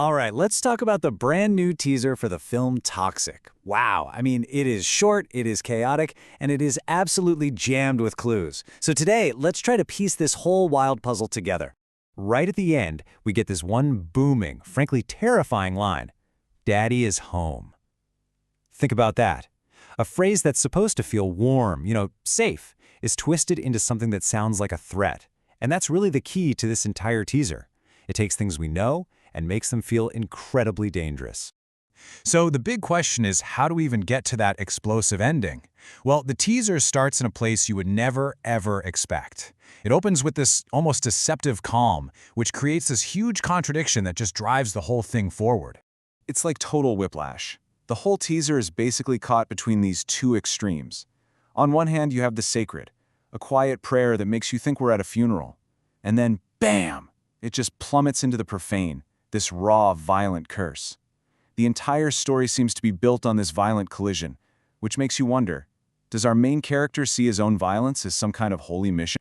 All right, let's talk about the brand new teaser for the film Toxic. Wow, I mean, it is short, it is chaotic, and it is absolutely jammed with clues. So today, let's try to piece this whole wild puzzle together. Right at the end, we get this one booming, frankly terrifying line. Daddy is home. Think about that. A phrase that's supposed to feel warm, safe, is twisted into something that sounds like a threat. And that's really the key to this entire teaser. It takes things we know and makes them feel incredibly dangerous. So the big question is, how do we even get to that explosive ending? Well, the teaser starts in a place you would never, ever expect. It opens with this almost deceptive calm, which creates this huge contradiction that just drives the whole thing forward. It's like total whiplash. The whole teaser is basically caught between these two extremes. On one hand, you have the sacred, a quiet prayer that makes you think we're at a funeral. And then, bam! It just plummets into the profane, this raw, violent curse. The entire story seems to be built on this violent collision, which makes you wonder, does our main character see his own violence as some kind of holy mission?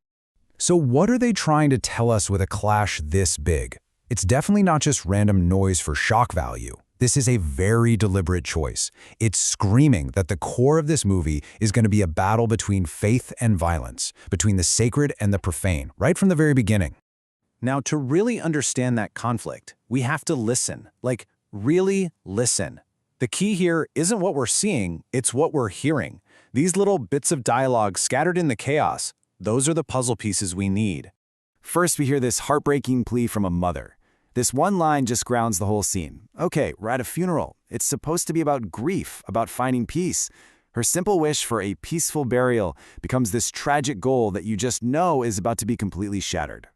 So what are they trying to tell us with a clash this big? It's definitely not just random noise for shock value. This is a very deliberate choice. It's screaming that the core of this movie is going to be a battle between faith and violence, between the sacred and the profane, right from the very beginning. Now, to really understand that conflict, we have to listen, like really listen. The key here isn't what we're seeing, it's what we're hearing. These little bits of dialogue scattered in the chaos, those are the puzzle pieces we need. First, we hear this heartbreaking plea from a mother. This one line just grounds the whole scene. Okay, we're at a funeral. It's supposed to be about grief, about finding peace. Her simple wish for a peaceful burial becomes this tragic goal that you just know is about to be completely shattered.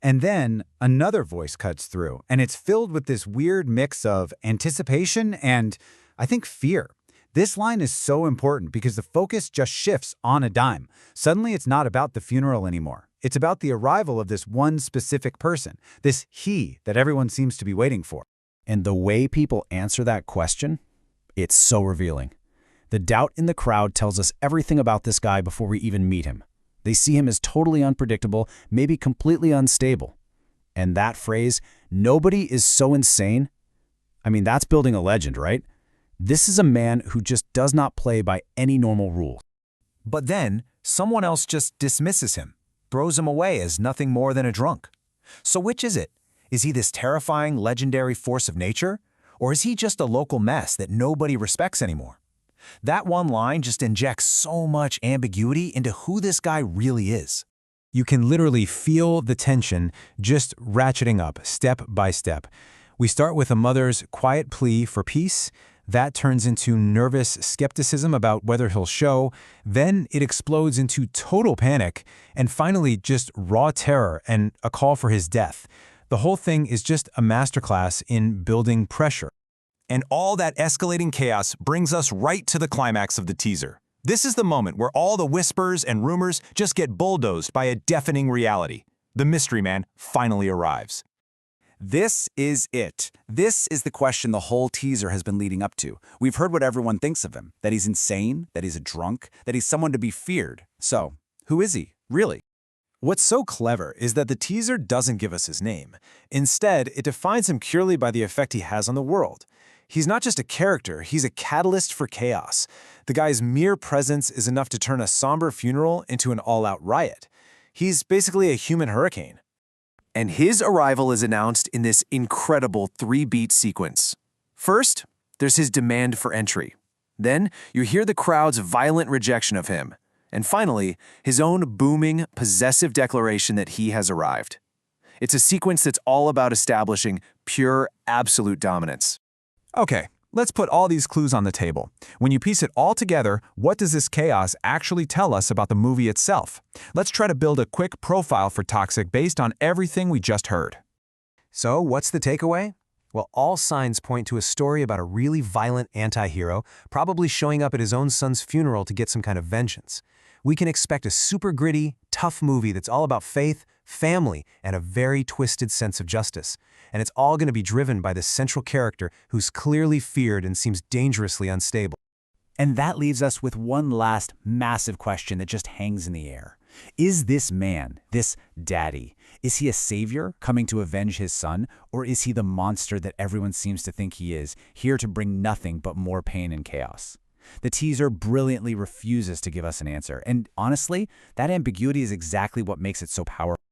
And then another voice cuts through, and it's filled with this weird mix of anticipation and, I think, fear. This line is so important because the focus just shifts on a dime. Suddenly it's not about the funeral anymore. It's about the arrival of this one specific person, this he that everyone seems to be waiting for. And the way people answer that question, it's so revealing. The doubt in the crowd tells us everything about this guy before we even meet him. They see him as totally unpredictable, maybe completely unstable. And that phrase, nobody is so insane, I mean, that's building a legend, right? This is a man who just does not play by any normal rules. But then, someone else just dismisses him, throws him away as nothing more than a drunk. So which is it? Is he this terrifying, legendary force of nature? Or is he just a local mess that nobody respects anymore? That one line just injects so much ambiguity into who this guy really is. You can literally feel the tension just ratcheting up step by step. We start with a mother's quiet plea for peace. That turns into nervous skepticism about whether he'll show. Then it explodes into total panic. And finally, just raw terror and a call for his death. The whole thing is just a masterclass in building pressure. And all that escalating chaos brings us right to the climax of the teaser. This is the moment where all the whispers and rumors just get bulldozed by a deafening reality. The mystery man finally arrives. This is it. This is the question the whole teaser has been leading up to. We've heard what everyone thinks of him, that he's insane, that he's a drunk, that he's someone to be feared. So, who is he, really? What's so clever is that the teaser doesn't give us his name. Instead, it defines him purely by the effect he has on the world. He's not just a character, he's a catalyst for chaos. The guy's mere presence is enough to turn a somber funeral into an all-out riot. He's basically a human hurricane. And his arrival is announced in this incredible 3-beat sequence. First, there's his demand for entry. Then, you hear the crowd's violent rejection of him. And finally, his own booming, possessive declaration that he has arrived. It's a sequence that's all about establishing pure, absolute dominance. Okay, let's put all these clues on the table. When you piece it all together, what does this chaos actually tell us about the movie itself? Let's try to build a quick profile for Toxic based on everything we just heard. So, what's the takeaway? Well, all signs point to a story about a really violent anti-hero, probably showing up at his own son's funeral to get some kind of vengeance. We can expect a super gritty, tough movie that's all about faith, family, and a very twisted sense of justice. And it's all going to be driven by this central character who's clearly feared and seems dangerously unstable. And that leaves us with one last massive question that just hangs in the air. Is this man, this daddy, is he a savior coming to avenge his son, or is he the monster that everyone seems to think he is, here to bring nothing but more pain and chaos? The teaser brilliantly refuses to give us an answer, and honestly, that ambiguity is exactly what makes it so powerful.